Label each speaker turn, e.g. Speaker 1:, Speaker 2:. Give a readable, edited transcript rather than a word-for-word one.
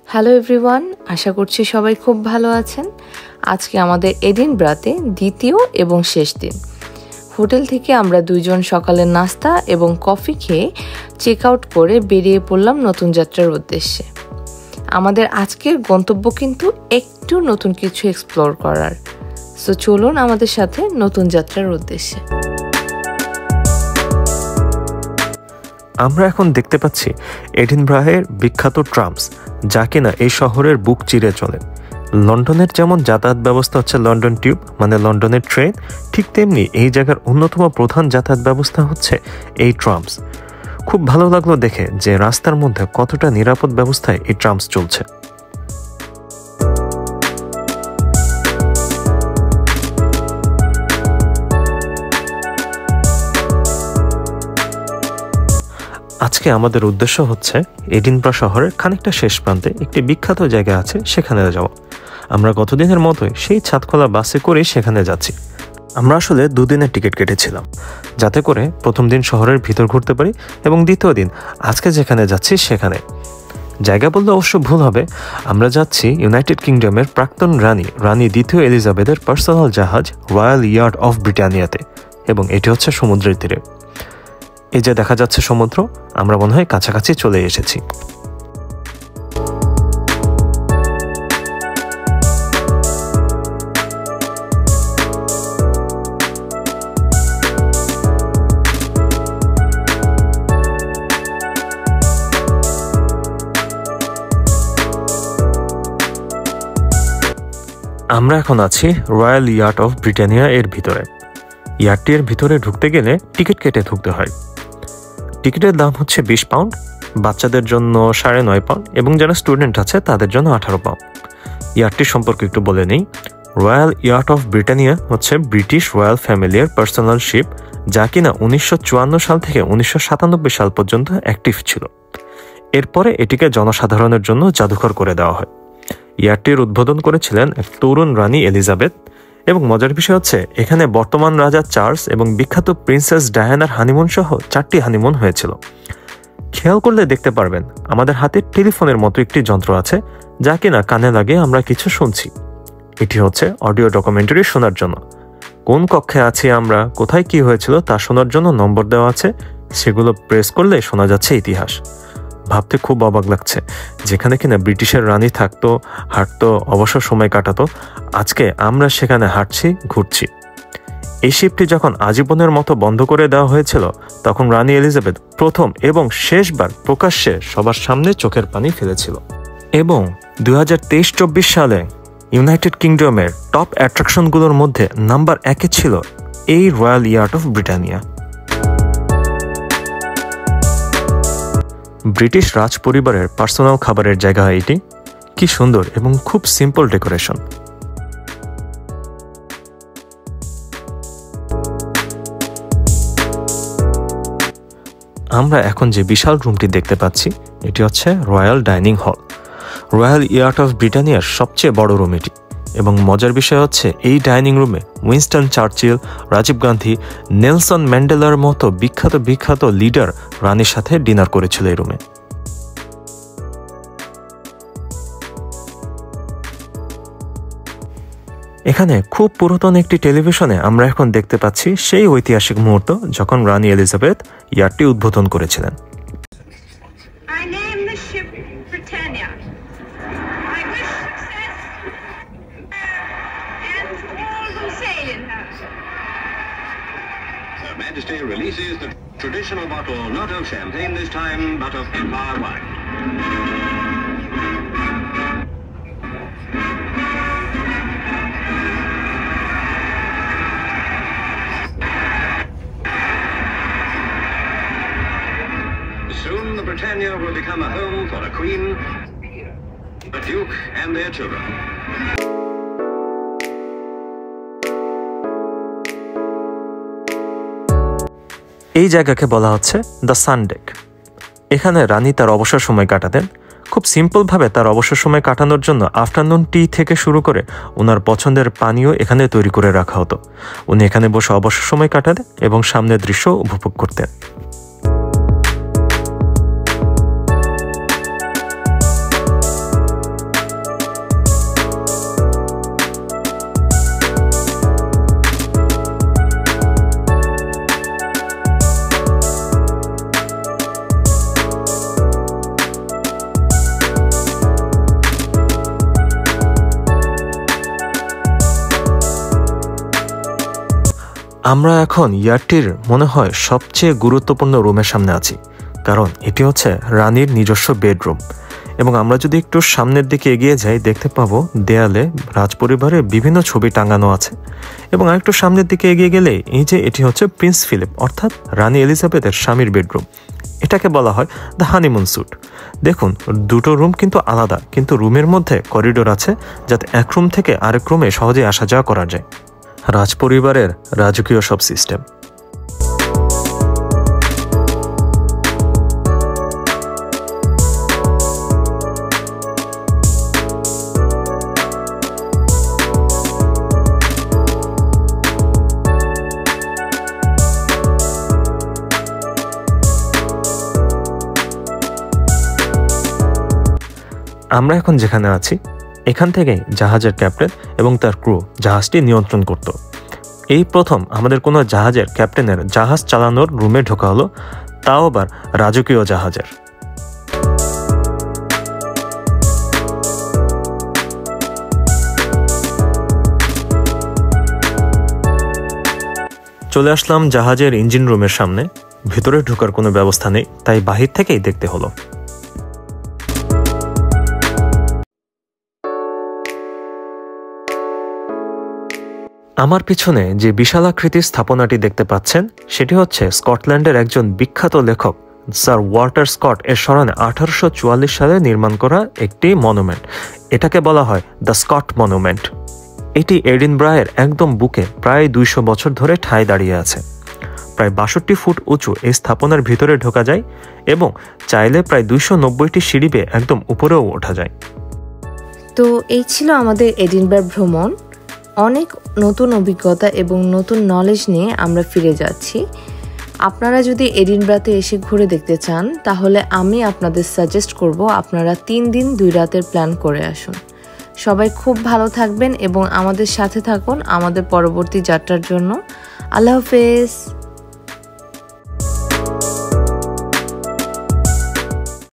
Speaker 1: Hello everyone, আশা করছি সবাই খুব ভালো আছেন। আজকে আমাদের এডিনব্রাতে দ্বিতীয় এবং শেষ দিন। হোটেল থেকে আমরা দুইজন সকালের নাস্তা এবং কফি খেয়ে চেক আউট করে বেরিয়ে পড়লাম নতুন যাত্রার উদ্দেশ্যে। আমাদের আজকের গন্তব্য কিন্তু একটু নতুন কিছু এক্সপ্লোর করার। সো চলুন আমাদের সাথে নতুন যাত্রার উদ্দেশ্যে।
Speaker 2: আমরা এখন দেখতে পাচ্ছি এডিনব্রাহের বিখ্যাত ট্রামস, যা কিনা এই শহরের বুক চিরে চলে। লন্ডনের যেমন যাতায়াত ব্যবস্থা হচ্ছে লন্ডন টিউব মানে লন্ডনের ট্রেন, ঠিক তেমনি এই জায়গার অন্যতম প্রধান যাতায়াত ব্যবস্থা হচ্ছে এই ট্রামস। খুব ভালো লাগলো দেখে যে রাস্তার মধ্যে কতটা নিরাপদ ব্যবস্থায় এই ট্রামস চলছে। আজকে আমাদের উদ্দেশ্য হচ্ছে এডিনব্রা শহরের খানিকটা শেষ প্রান্তে একটি বিখ্যাত জায়গা আছে, সেখানে যাওয়া। আমরা গতদিনের মতোই সেই ছাদখোলা বাসে করেই সেখানে যাচ্ছি। আমরা আসলে দুদিনের টিকিট কেটেছিলাম, যাতে করে প্রথম দিন শহরের ভিতর ঘুরতে পারি এবং দ্বিতীয় দিন আজকে যেখানে যাচ্ছি সেখানে। জায়গা বললে অবশ্য ভুল হবে, আমরা যাচ্ছি ইউনাইটেড কিংডমের প্রাক্তন রানী দ্বিতীয় এলিজাবেথের পার্সোনাল জাহাজ রয়্যাল ইয়ার্ড অফ ব্রিটানিয়াতে, এবং এটি হচ্ছে সমুদ্রের তীরে। এই যে দেখা যাচ্ছে সমুদ্র, আমরা মনে হয় কাছাকাছি চলে এসেছি। আমরা এখন আছি রয়্যাল ইয়ার্ড অফ ব্রিটানিয়া এর ভিতরে। ইয়ার্ডটির ভিতরে ঢুকতে গেলে টিকিট কেটে ঢুকতে হয়। টিকিটের দাম হচ্ছে 20 পাউন্ড, বাচ্চাদের জন্য 9.5 পাউন্ড এবং যারা স্টুডেন্ট আছে তাদের জন্য 18 পাউন্ড। ইয়ার্ডটি সম্পর্কে একটু বলে নেই। রয়্যাল ইয়ার্ড অফ ব্রিটানিয়া হচ্ছে ব্রিটিশ রয়্যাল ফ্যামিলির পার্সোনাল শিপ, যা কিনা 1954 সাল থেকে 1997 সাল পর্যন্ত অ্যাক্টিভ ছিল। এরপরে এটিকে জনসাধারণের জন্য জাদুঘর করে দেওয়া হয়। ইয়ার্ডটির উদ্বোধন করেছিলেন এক তরুণ রানী এলিজাবেথ, এবং মজার বিষয় হচ্ছে এখানে বর্তমান রাজা চার্লস এবং বিখ্যাত প্রিন্সেস ডায়ানার হানিমুন সহ 4টি হানিমুন হয়েছিল। খেয়াল করলে দেখতে পারবেন আমাদের হাতে টেলিফোনের মতো একটি যন্ত্র আছে, যা কিনা কানে লাগে আমরা কিছু শুনছি। এটি হচ্ছে অডিও ডকুমেন্টারি শোনার জন্য। কোন কক্ষে আছি আমরা, কোথায় কি হয়েছিল তা শোনার জন্য নম্বর দেওয়া আছে, সেগুলো প্রেস করলে শোনা যাচ্ছে ইতিহাস। ভাবতে খুব অবাক লাগছে, যেখানে কিনা ব্রিটিশের রানী থাকতো, হাঁটতো, অবসর সময় কাটাতো, আজকে আমরা সেখানে হাঁটছি, ঘুরছি। এই শিপটি যখন আজীবনের মতো বন্ধ করে দেওয়া হয়েছিল, তখন রানী এলিজাবেথ প্রথম এবং শেষবার প্রকাশ্যে সবার সামনে চোখের পানি ফেলেছিল। এবং 2023-24 সালে ইউনাইটেড কিংডমের টপ অ্যাট্রাকশনগুলোর মধ্যে নাম্বার 1-এ ছিল এই royal yard of Britannia. British রাজ পরিবারের পার্সোনাল খাবারের জায়গা এটি। কি সুন্দর এবং খুব সিম্পল ডেকোরেশন। আমরা এখন যে বিশাল রুমটি দেখতে পাচ্ছি, এটি হচ্ছে royal dining hall. Royal yard of ব্রিটানিয়ার সবচেয়ে বড় রুম এটি, এবং মজার বিষয় হচ্ছে এই ডাইনিং রুমে Winston Churchill, Rajiv Gandhi, Nelson ম্যান্ডেলার মতো বিখ্যাত লিডার রানীর সাথে ডিনার করেছিল এই রুমে। এখানে খুব পুরাতন একটি টেলিভিশনে আমরা এখন দেখতে পাচ্ছি সেই ঐতিহাসিক মুহূর্ত যখন রানী এলিজাবেথ ইয়ার্ডটি উদ্বোধন করেছিলেন।
Speaker 3: Her Majesty releases the traditional bottle not of champagne this time, but of Empire wine. Soon the Britannia will become a home for a Queen, a Duke and their children.
Speaker 2: এই জায়গাকে বলা হচ্ছে the sundeck. এখানে রানী তার অবসর সময় কাটাতেন। খুব সিম্পলভাবে তার অবসর সময় কাটানোর জন্য আফটারনুন টি থেকে শুরু করে ওনার পছন্দের পানীয় এখানে তৈরি করে রাখা হতো। উনি এখানে বসে অবসর সময় কাটাতেন এবং সামনের দৃশ্য উপভোগ করতেন। আমরা এখন ইয়ারটির মনে হয় সবচেয়ে গুরুত্বপূর্ণ রুমের সামনে আছি, কারণ এটি হচ্ছে রানীর নিজস্ব বেডরুম। এবং আমরা যদি একটু সামনের দিকে এগিয়ে যাই, দেখতে পাবো দেয়ালে রাজপরিবারের বিভিন্ন ছবি টাঙানো আছে। এবং আরেকটু সামনের দিকে এগিয়ে গেলে এই যে এটি হচ্ছে প্রিন্স ফিলিপ অর্থাৎ রানী এলিজাবেথের স্বামীর বেডরুম। এটাকে বলা হয় দ্য হানিমুন স্যুট। দেখুন, দুটো রুম কিন্তু আলাদা, কিন্তু রুমের মধ্যে করিডোর আছে যাতে এক রুম থেকে আরেক রুমে সহজে আসা যাওয়া করা যায়। রাজপরিবারের রাজকীয় সব সিস্টেম। আমরা এখন যেখানে আছি এখান থেকেই জাহাজের ক্যাপ্টেন এবং তার ক্রু জাহাজটি নিয়ন্ত্রণ করত। এই প্রথম আমাদের কোনো জাহাজের ক্যাপ্টেনের জাহাজ চালানোর রুমে ঢোকা হলো, তাও আবার রাজকীয় জাহাজের। চলে আসলাম জাহাজের ইঞ্জিন রুমের সামনে। ভেতরে ঢোকার কোনো ব্যবস্থা নেই, তাই বাহির থেকেই দেখতে হলো। আমার পিছনে যে বিশালাকৃতির স্থাপনাটি দেখতে পাচ্ছেন সেটি হচ্ছে স্কটল্যান্ডের একজন বিখ্যাত লেখক স্যার ওয়াল্টার স্কট এর স্মরণে 1844 সালে নির্মাণ করা একটি মনুমেন্ট। এটাকে বলা হয় দ্য স্কট মনুমেন্ট। এটি এডিনব্রায়ের একদম বুকে প্রায় 200 বছর ধরে ঠাঁই দাঁড়িয়ে আছে। প্রায় 62 ফুট উঁচু এই স্থাপনার ভিতরে ঢোকা যায় এবং চাইলে প্রায় 290টি সিঁড়ি বেয়ে একদম উপরেও ওঠা যায়।
Speaker 1: তো এই ছিল আমাদের এডিনবার্গ ভ্রমণ। অনেক নতুন অভিজ্ঞতা এবং নতুন নলেজ নিয়ে আমরা ফিরে যাচ্ছি। আপনারা যদি এডিনবার্গতে এসে ঘুরে দেখতে চান তাহলে আমি আপনাদের সাজেস্ট করব আপনারা 3 দিন 2 রাতের প্ল্যান করে আসুন। সবাই খুব ভালো থাকবেন এবং আমাদের সাথে থাকুন আমাদের পরবর্তী যাত্রার জন্য। আল্লাহ হাফেজ।